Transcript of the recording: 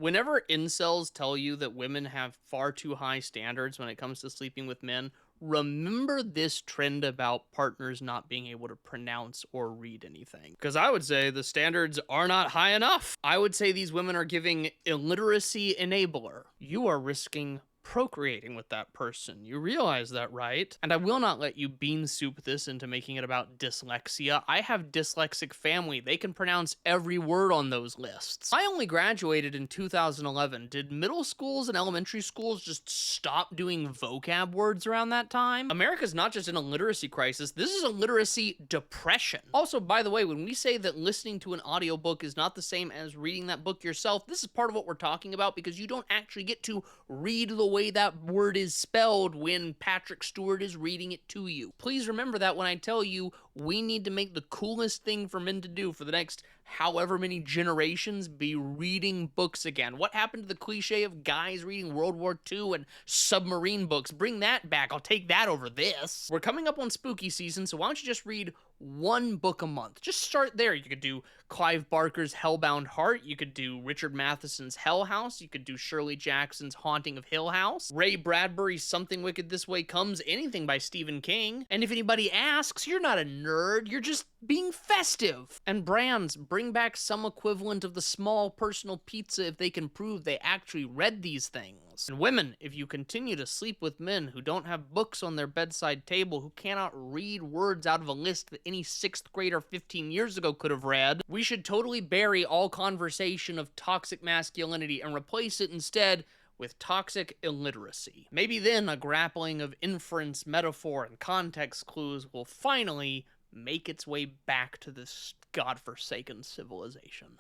Whenever incels tell you that women have far too high standards when it comes to sleeping with men, remember this trend about partners not being able to pronounce or read anything. Because I would say the standards are not high enough. I would say these women are giving illiteracy enabler. You are risking procreating with that person. You realize that, right? And I will not let you bean soup this into making it about dyslexia. I have dyslexic family. They can pronounce every word on those lists. I only graduated in 2011. Did middle schools and elementary schools just stop doing vocab words around that time? America's not just in a literacy crisis, this is a literacy depression. Also, by the way, when we say that listening to an audiobook is not the same as reading that book yourself, this is part of what we're talking about because you don't actually get to read the way that word is spelled when Patrick Stewart is reading it to you. Please remember that when I tell you we need to make the coolest thing for men to do for the next however many generations be reading books again. What happened to the cliche of guys reading World War II and submarine books? Bring that back. I'll take that over this. We're coming up on spooky season, so why don't you just read one book a month? Just start there. You could do Clive Barker's Hellbound Heart. You could do Richard Matheson's Hell House. You could do Shirley Jackson's Haunting of Hill House. Ray Bradbury's Something Wicked This Way Comes. Anything by Stephen King. And if anybody asks, you're not a nerd. You're just being festive. And brands, bring back some equivalent of the small personal pizza if they can prove they actually read these things. And women, if you continue to sleep with men who don't have books on their bedside table, who cannot read words out of a list that any 6th grader 15 years ago could have read, we should totally bury all conversation of toxic masculinity and replace it instead with toxic illiteracy. Maybe then a grappling of inference, metaphor, and context clues will finally make its way back to this godforsaken civilization.